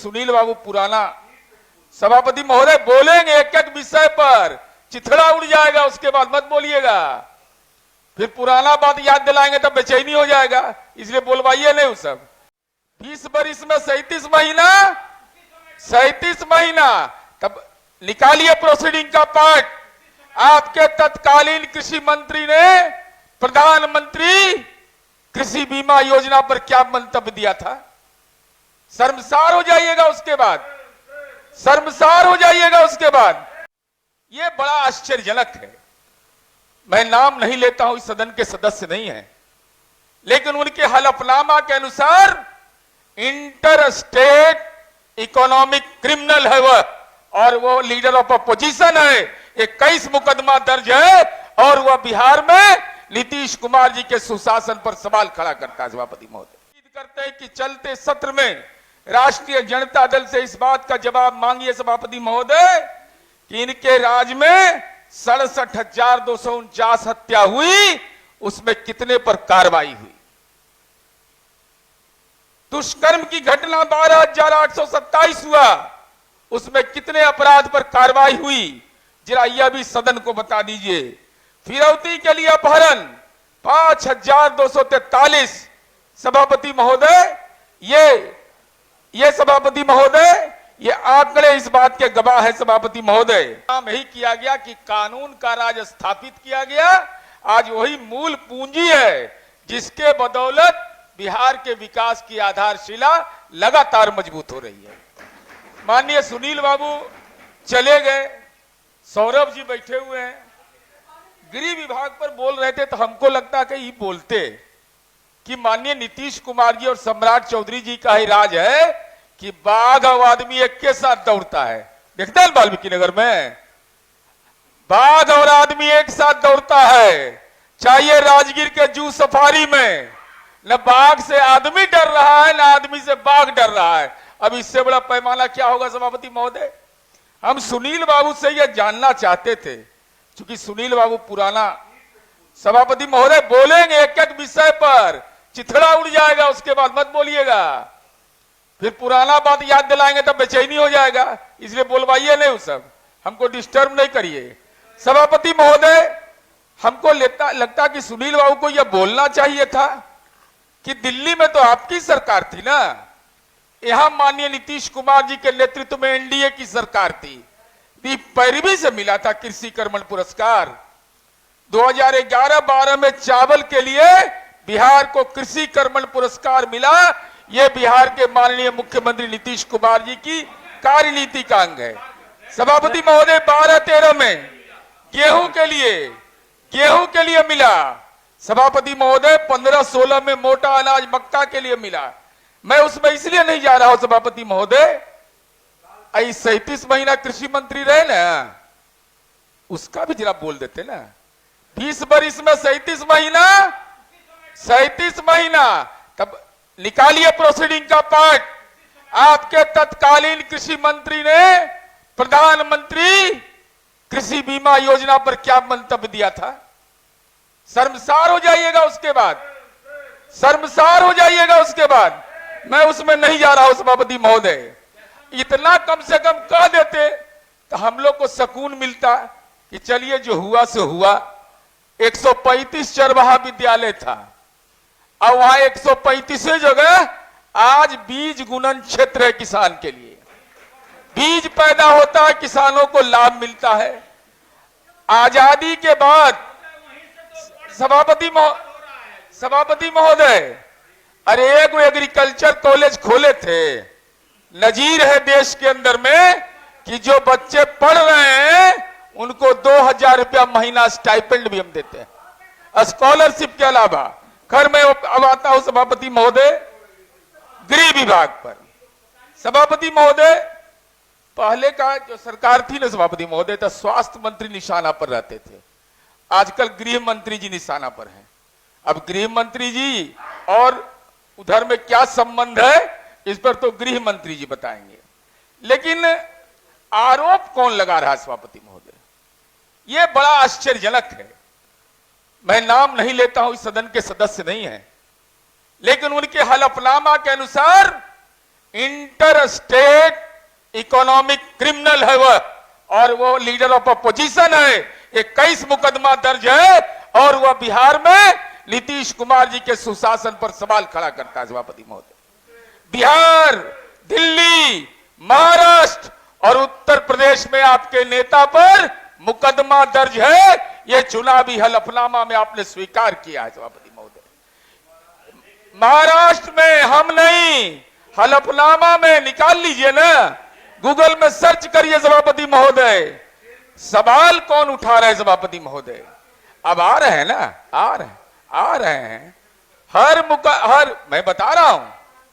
सुनील बाबू पुराना सभापति महोदय बोलेंगे एक एक विषय पर, चिथड़ा उड़ जाएगा, उसके बाद मत बोलिएगा। फिर पुराना बात याद दिलाएंगे तब बेचैनी हो जाएगा, इसलिए बोलवाइए नहीं। वो सब 20 बरिस में 37 महीना तब निकालिए प्रोसीडिंग का पार्ट। आपके तत्कालीन कृषि मंत्री ने प्रधानमंत्री कृषि बीमा योजना पर क्या मंतव्य दिया था? शर्मसार हो जाइएगा उसके बाद, शर्मसार हो जाइएगा उसके बाद। यह बड़ा आश्चर्यजनक है। मैं नाम नहीं लेता हूं, इस सदन के सदस्य नहीं है, लेकिन उनके हलफनामा के अनुसार इंटर स्टेट इकोनॉमिक क्रिमिनल है वह, और वो लीडर ऑफ अपोजिशन है। 21 मुकदमा दर्ज है और वह बिहार में नीतीश कुमार जी के सुशासन पर सवाल खड़ा करता है। सभापति महोदय उम्मीद करते हैं कि चलते सत्र में राष्ट्रीय जनता दल से इस बात का जवाब मांगिए सभापति महोदय कि इनके राज में 67,249 हत्या हुई, उसमें कितने पर कार्रवाई हुई? दुष्कर्म की घटना 12,827 हुआ, उसमें कितने अपराध पर कार्रवाई हुई? जरा यह भी सदन को बता दीजिए। फिरौती के लिए अपहरण 5,243। सभापति महोदय ये सभापति महोदय ये आंकड़े इस बात के गवाह है। सभापति महोदय काम यही किया गया कि कानून का राज स्थापित किया गया। आज वही मूल पूंजी है जिसके बदौलत बिहार के विकास की आधारशिला लगातार मजबूत हो रही है। माननीय सुनील बाबू चले गए, सौरभ जी बैठे हुए हैं, गृह विभाग पर बोल रहे थे, तो हमको लगता कि ये बोलते कि माननीय नीतीश कुमार जी और सम्राट चौधरी जी का ही राज है कि बाघ और आदमी एक के साथ दौड़ता है। देखते हैं वाल्मीकि नगर में बाघ और आदमी एक साथ दौड़ता है। चाहिए राजगीर के जू सफारी में न बाघ से आदमी डर रहा है, न आदमी से बाघ डर रहा है। अब इससे बड़ा पैमाना क्या होगा सभापति महोदय? हम सुनील बाबू से यह जानना चाहते थे, क्योंकि सुनील बाबू पुराना सभापति महोदय बोलेंगे एक एक विषय पर, चिथड़ा उड़ जाएगा, उसके बाद मत बोलिएगा। फिर पुराना बात याद दिलाएंगे तब बेचैनी हो जाएगा, इसलिए बोलवाइए नहीं। वो सब हमको डिस्टर्ब नहीं करिए। सभापति महोदय हमको लगता कि सुनील बाबू को यह बोलना चाहिए था कि दिल्ली में तो आपकी सरकार थी ना, यहां माननीय नीतीश कुमार जी के नेतृत्व में एनडीए की सरकार थी, पैरवी से मिला था कृषि कर्मण पुरस्कार। 2011-12 में चावल के लिए बिहार को कृषि कर्मण पुरस्कार मिला। यह बिहार के माननीय मुख्यमंत्री नीतीश कुमार जी की कार्यनीति का अंग है। सभापति महोदय 12-13 में गेहूं के लिए मिला। सभापति महोदय 15-16 में मोटा अनाज मक्का के लिए मिला। मैं उसमें इसलिए नहीं जा रहा हूं सभापति महोदय, 37 महीना कृषि मंत्री रहे ना, उसका भी जरा बोल देते ना। 20 बरिस में 37 महीना तब निकालिए प्रोसीडिंग का पार्ट। आपके तत्कालीन कृषि मंत्री ने प्रधानमंत्री कृषि बीमा योजना पर क्या मंतव्य दिया था? शर्मसार हो जाइएगा उसके बाद, शर्मसार हो जाइएगा उसके बाद। मैं उसमें नहीं जा रहा हूं सभापति महोदय। इतना कम से कम कह देते तो हम लोग को सुकून मिलता कि चलिए जो हुआ सो हुआ। 135 चरवाहा विद्यालय था और वहां 135 जगह आज बीज गुणन क्षेत्र है। किसान के लिए बीज पैदा होता है, किसानों को लाभ मिलता है। आजादी के बाद सभापति महोदय अरे एक एग्रीकल्चर कॉलेज खोले थे। नजीर है देश के अंदर में कि जो बच्चे पढ़ रहे हैं उनको 2,000 रुपया महीना स्टाइपेंड भी हम देते हैं स्कॉलरशिप के अलावा। खैर मैं अब आता हूं सभापति महोदय गृह विभाग पर। सभापति महोदय पहले का जो सरकार थी ना सभापति महोदय, तो स्वास्थ्य मंत्री निशाना पर रहते थे। आजकल गृह मंत्री जी निशाना पर हैं। अब गृह मंत्री जी और उधर में क्या संबंध है इस पर तो गृह मंत्री जी बताएंगे, लेकिन आरोप कौन लगा रहा है सभापति महोदय? यह बड़ा आश्चर्यजनक है। मैं नाम नहीं लेता हूं, इस सदन के सदस्य नहीं है, लेकिन उनके हलफनामा के अनुसार इंटर स्टेट इकोनॉमिक क्रिमिनल है वह, और वो लीडर ऑफ अपोजिशन है। 21 मुकदमा दर्ज है और वह बिहार में नीतीश कुमार जी के सुशासन पर सवाल खड़ा करता है। सभापति महोदय, बिहार, दिल्ली, महाराष्ट्र और उत्तर प्रदेश में आपके नेता पर मुकदमा दर्ज है। यह चुनावी हलफनामा में आपने स्वीकार किया है। सभापति महोदय, महाराष्ट्र में हम नहीं, हलफनामा में निकाल लीजिए ना, गूगल में सर्च करिए। सभापति महोदय, सवाल कौन उठा रहे हैं? सभापति महोदय, अब आ रहे हैं ना, आ रहे हैं। हर मैं बता रहा हूं,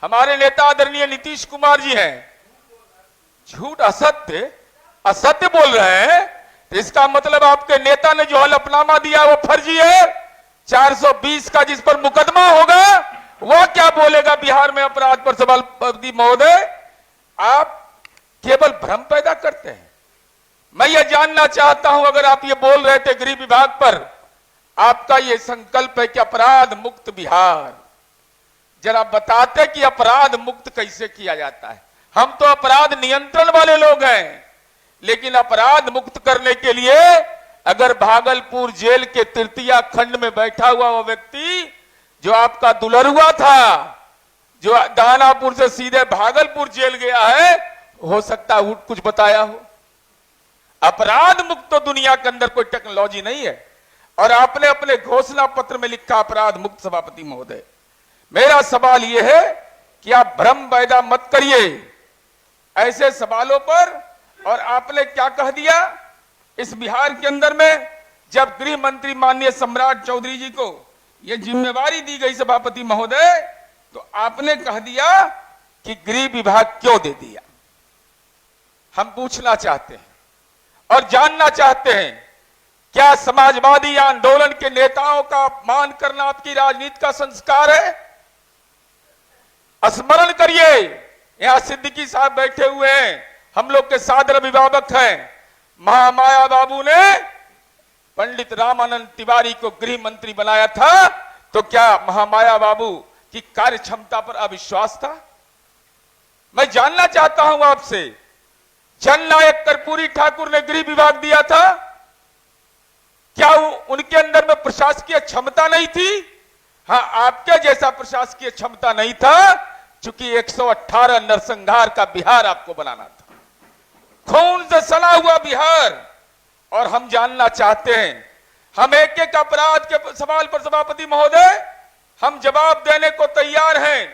हमारे नेता आदरणीय नीतीश कुमार जी हैं। झूठ, असत्य बोल रहे हैं तो इसका मतलब आपके नेता ने जो हलफनामा दिया वो फर्जी है। 420 का जिस पर मुकदमा होगा वह क्या बोलेगा बिहार में अपराध पर? सभापति महोदय, आप केवल भ्रम पैदा करते हैं। मैं यह जानना चाहता हूं, अगर आप ये बोल रहे थे गृह विभाग पर आपका ये संकल्प है कि अपराध मुक्त बिहार, जरा बताते कि अपराध मुक्त कैसे किया जाता है। हम तो अपराध नियंत्रण वाले लोग हैं, लेकिन अपराध मुक्त करने के लिए अगर भागलपुर जेल के तृतीया खंड में बैठा हुआ वो व्यक्ति जो आपका दुलरुआ था, जो दानापुर से सीधे भागलपुर जेल गया है, हो सकता है कुछ बताया हो। अपराध मुक्त तो दुनिया के अंदर कोई टेक्नोलॉजी नहीं है, और आपने अपने घोषणा पत्र में लिखा अपराध मुक्त। सभापति महोदय, मेरा सवाल यह है कि आप भ्रम पैदा मत करिए ऐसे सवालों पर। और आपने क्या कह दिया इस बिहार के अंदर में, जब गृह मंत्री माननीय सम्राट चौधरी जी को यह जिम्मेवारी दी गई सभापति महोदय, तो आपने कह दिया कि गृह विभाग क्यों दे दिया। हम पूछना चाहते हैं और जानना चाहते हैं, क्या समाजवादी आंदोलन के नेताओं का अपमान करना आपकी राजनीति का संस्कार है? स्मरण करिए, यहां सिद्दीकी साहब बैठे हुए हैं, हम लोग के सादर अभिभावक हैं। महामाया बाबू ने पंडित रामानंद तिवारी को गृह मंत्री बनाया था, तो क्या महामाया बाबू की कार्य क्षमता पर अविश्वास था? मैं जानना चाहता हूं आपसे, जननायक कर्पूरी ठाकुर ने गृह विभाग दिया था, क्या उनके अंदर में प्रशासकीय क्षमता नहीं थी? हां, आपके जैसा प्रशासकीय क्षमता नहीं था, चूंकि 118 नरसंहार का बिहार आपको बनाना था, खून से सना हुआ बिहार। और हम जानना चाहते हैं, हम एक एक अपराध के सवाल पर सभापति महोदय हम जवाब देने को तैयार हैं।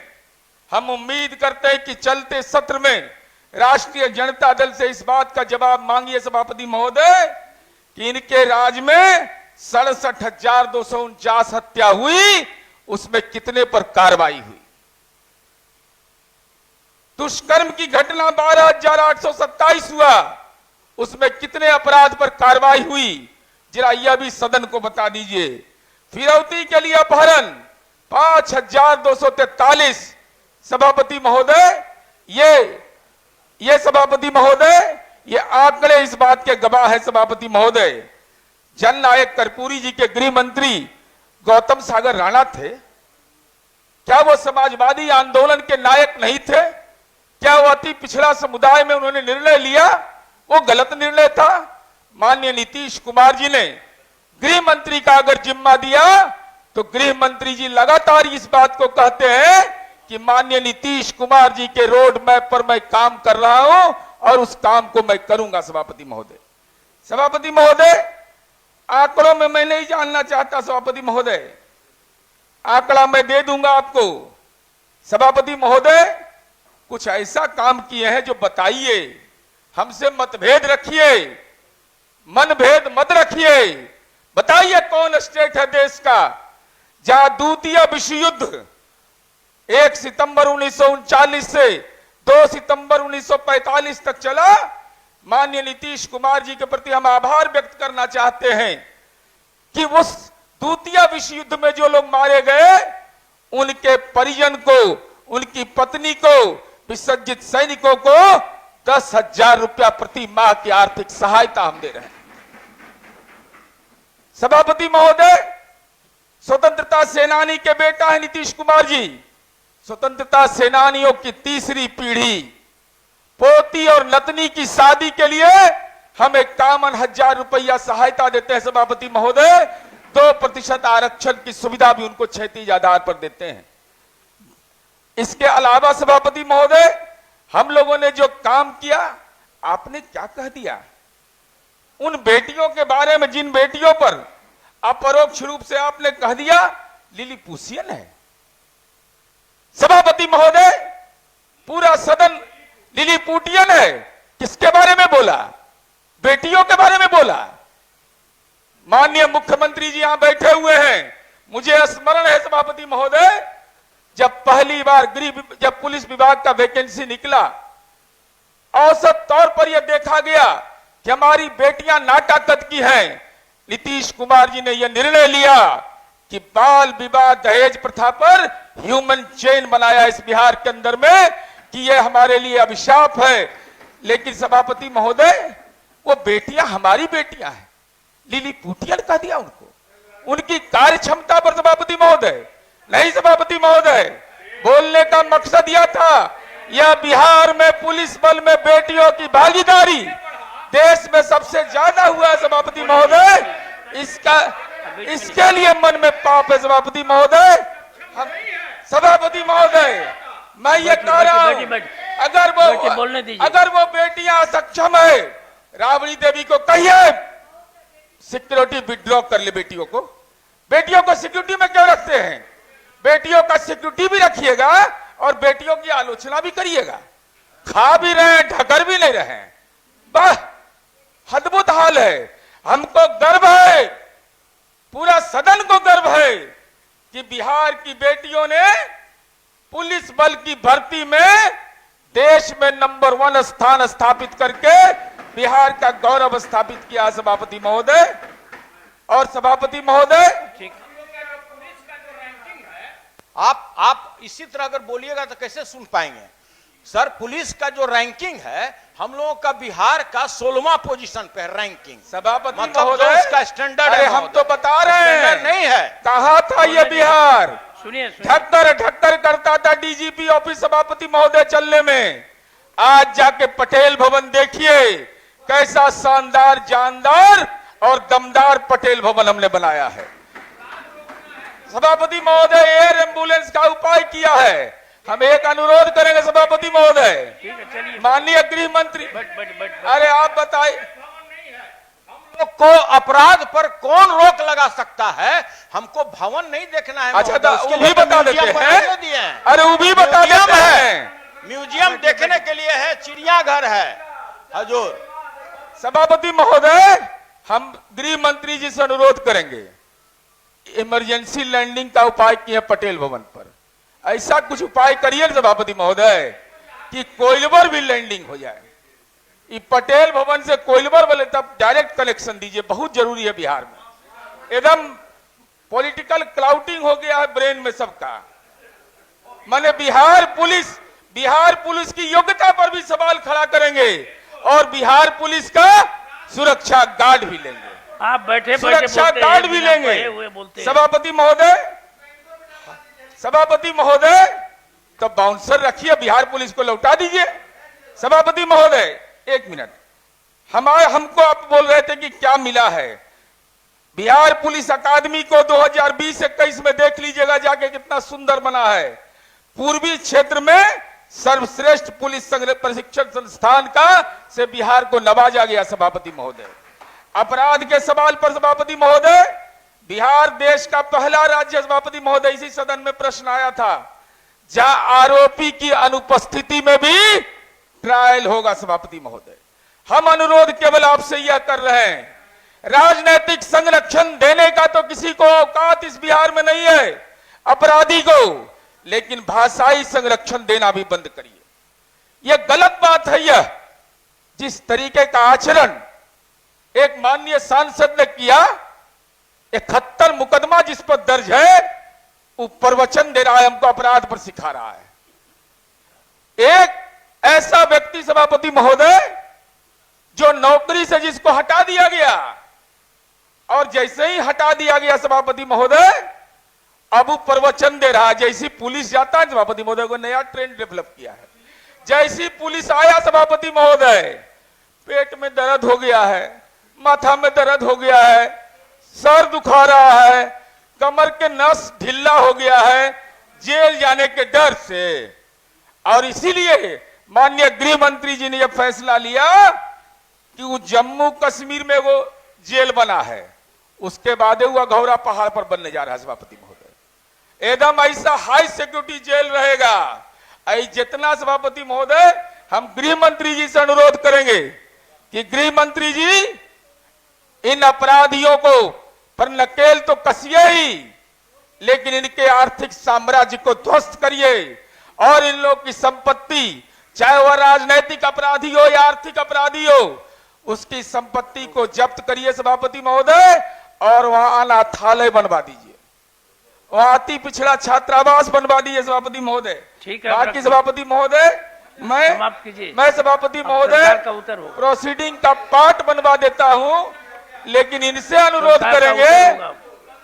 हम उम्मीद करते हैं कि चलते सत्र में राष्ट्रीय जनता दल से इस बात का जवाब मांगिए सभापति महोदय कि इनके राज में 67,249 हत्या हुई, उसमें कितने पर कार्रवाई हुई? दुष्कर्म की घटना 12,827 हुआ, उसमें कितने अपराध पर कार्रवाई हुई? जरा यह भी सदन को बता दीजिए। फिरौती के लिए अपहरण 5,243 सभापति महोदय, ये सभापति महोदय ये आंकड़े इस बात के गवाह है सभापति महोदय। जननायक कर्पूरी जी के गृह मंत्री गौतम सागर राणा थे, क्या वो समाजवादी आंदोलन के नायक नहीं थे? क्या वो अति पिछड़ा समुदाय में उन्होंने निर्णय लिया? वो गलत निर्णय था। माननीय नीतीश कुमार जी ने गृह मंत्री का अगर जिम्मा दिया तो गृह मंत्री जी लगातार इस बात को कहते हैं कि माननीय नीतीश कुमार जी के रोड मैप पर मैं काम कर रहा हूं और उस काम को मैं करूंगा सभापति महोदय। सभापति महोदय, आंकड़ों में मैं नहीं जानना चाहता सभापति महोदय, आंकड़ा मैं दे दूंगा आपको। सभापति महोदय, कुछ ऐसा काम किए हैं जो बताइए, हमसे मतभेद रखिए, मनभेद मत रखिए। बताइए कौन स्टेट है देश का जहां द्वितीय विश्व युद्ध 1 सितंबर 1939 से 2 सितंबर 1945 तक चला। माननीय नीतीश कुमार जी के प्रति हम आभार व्यक्त करना चाहते हैं कि उस द्वितीय विश्व युद्ध में जो लोग मारे गए उनके परिजन को, उनकी पत्नी को, विसर्जित सैनिकों को 10,000 रुपया प्रति माह की आर्थिक सहायता हम दे रहे हैं। सभापति महोदय, स्वतंत्रता सेनानी के बेटा है नीतीश कुमार जी, स्वतंत्रता सेनानियों की तीसरी पीढ़ी पोती और नतनी की शादी के लिए हम 51,000 रुपया सहायता देते हैं सभापति महोदय। 2% आरक्षण की सुविधा भी उनको क्षैतिज आधार पर देते हैं। इसके अलावा सभापति महोदय, हम लोगों ने जो काम किया, आपने क्या कह दिया उन बेटियों के बारे में जिन बेटियों पर अपरोक्ष रूप से आपने कह दिया लिलीपुशियन है। सभापति महोदय, पूरा सदन लिलीपुटियन है। किसके बारे में बोला? बेटियों के बारे में बोला। माननीय मुख्यमंत्री जी यहां बैठे हुए हैं। मुझे स्मरण है सभापति महोदय, जब पहली बार जब पुलिस विभाग का वैकेंसी निकला, औसत तौर पर यह देखा गया कि हमारी बेटियां नाटा कद की हैं। नीतीश कुमार जी ने यह निर्णय लिया कि बाल विवाह दहेज प्रथा पर ह्यूमन चेन बनाया इस बिहार के अंदर में कि यह हमारे लिए अभिशाप है। लेकिन सभापति महोदय, वो बेटियां हमारी बेटियां हैं। लिलीपुटियन कह दिया उनको, उनकी कार्य क्षमता पर सभापति महोदय। नहीं सभापति महोदय, बोलने का मकसद यह था, यह बिहार में पुलिस बल में बेटियों की भागीदारी देश में सबसे ज्यादा हुआ है सभापति महोदय। इसके लिए मन में पाप है सभापति महोदय। सभापति महोदय, मैं ये कह रहा हूं, अगर वो बेटियां सक्षम है, राबड़ी देवी को कहिए सिक्योरिटी विड्रॉ कर ले बेटियों को। बेटियों को सिक्योरिटी में क्यों रखते हैं? बेटियों का सिक्योरिटी भी रखिएगा और बेटियों की आलोचना भी करिएगा। खा भी रहे हैं, ढकर भी नहीं रहे हैं। वाह, अद्भुत हाल है। हमको गर्व है, पूरा सदन को गर्व है कि बिहार की बेटियों ने पुलिस बल की भर्ती में देश में नंबर 1 स्थान स्थापित करके बिहार का गौरव स्थापित किया सभापति महोदय। और सभापति महोदय, आप इसी तरह अगर बोलिएगा तो कैसे सुन पाएंगे सर। पुलिस का जो रैंकिंग है, हम लोगों का बिहार का 16वां पोजीशन पे है रैंकिंग। सभापति मतलब महोदय, इसका स्टैंडर्ड है। हम तो बता रहे हैं नहीं है। कहा था ये बिहार सुनिए ढक्कर करता था डीजीपी ऑफिस सभापति महोदय चलने में। आज जाके पटेल भवन देखिए, कैसा शानदार, जानदार और दमदार पटेल भवन हमने बनाया है। सभापति महोदय, एयर एम्बुलेंस का उपाय किया है। हम एक अनुरोध करेंगे सभापति महोदय, माननीय गृह मंत्री, अरे आप बताइए, हम लोग को अपराध पर कौन रोक लगा सकता है? हमको भवन नहीं देखना है। अच्छा, वो भी बता देते हैं। अरे वो भी बता देते हैं। म्यूजियम देखने के लिए है, चिड़ियाघर है हजूर। सभापति महोदय, हम गृह मंत्री जी से अनुरोध करेंगे, इमरजेंसी लैंडिंग का उपाय किए पटेल भवन पर। ऐसा कुछ उपाय करिए सभापति महोदय कि कोइलवर भी लैंडिंग हो जाए। ये पटेल भवन से कोइलवर वाले तब डायरेक्ट कनेक्शन दीजिए, बहुत जरूरी है बिहार में। एकदम पॉलिटिकल क्लाउडिंग हो गया है ब्रेन में सबका। माने बिहार पुलिस की योग्यता पर भी सवाल खड़ा करेंगे और बिहार पुलिस का सुरक्षा गार्ड भी लेंगे। आप बैठे सुरक्षा गार्ड भी लेंगे। सभापति महोदय, तो बाउंसर रखिए, बिहार पुलिस को लौटा दीजिए। सभापति महोदय, एक मिनट, हमको आप बोल रहे थे कि क्या मिला है। बिहार पुलिस अकादमी को 2020-21 में देख लीजिएगा जाके, कितना सुंदर बना है। पूर्वी क्षेत्र में सर्वश्रेष्ठ पुलिस प्रशिक्षण संस्थान का से बिहार को नवाजा गया सभापति महोदय। अपराध के सवाल पर सभापति महोदय, बिहार देश का पहला राज्य सभापति महोदय, इसी सदन में प्रश्न आया था, जहां आरोपी की अनुपस्थिति में भी ट्रायल होगा सभापति महोदय। हम अनुरोध केवल आपसे यह कर रहे हैं, राजनैतिक संरक्षण देने का तो किसी को औकात इस बिहार में नहीं है अपराधी को, लेकिन भाषाई संरक्षण देना भी बंद करिए। यह गलत बात है। यह जिस तरीके का आचरण एक माननीय सांसद ने किया, 71 मुकदमा जिस पर दर्ज है, वो प्रवचन दे रहा है, हमको अपराध पर सिखा रहा है। एक ऐसा व्यक्ति सभापति महोदय जो नौकरी से जिसको हटा दिया गया, और जैसे ही हटा दिया गया सभापति महोदय, अब वो प्रवचन दे रहा है। जैसी पुलिस जाता है, सभापति महोदय को नया ट्रेंड डेवलप किया है। जैसी पुलिस आया सभापति महोदय, पेट में दर्द हो गया है, माथा में दर्द हो गया है, सर दुखा रहा है, कमर के नस ढीला हो गया है जेल जाने के डर से। और इसीलिए माननीय गृह मंत्री जी ने यह फैसला लिया कि वो जम्मू कश्मीर में वो जेल बना है, उसके बाद वो अघौरा पहाड़ पर बनने जा रहा है सभापति महोदय। एकदम ऐसा हाई सिक्योरिटी जेल रहेगा। जितना सभापति महोदय हम गृह मंत्री जी से अनुरोध करेंगे कि गृह मंत्री जी इन अपराधियों को पर नकेल तो कसिए ही, लेकिन इनके आर्थिक साम्राज्य को ध्वस्त करिए और इन लोग की संपत्ति, चाहे वह राजनैतिक अपराधी हो या आर्थिक अपराधी हो, उसकी संपत्ति को जब्त करिए सभापति महोदय, और वहां अनाथालय बनवा दीजिए, वहां अति पिछड़ा छात्रावास बनवा दीजिए सभापति महोदय। ठीक है, बाकी सभापति महोदय मैं सभापति महोदय प्रोसीडिंग का पार्ट बनवा देता हूं, लेकिन इनसे अनुरोध करेंगे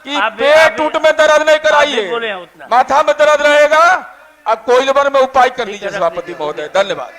कि पेट टूट में दर्द नहीं कराइए, माथा में दर्द रहेगा, अब कोयलवर में उपाय कर लीजिए सभापति महोदय। धन्यवाद।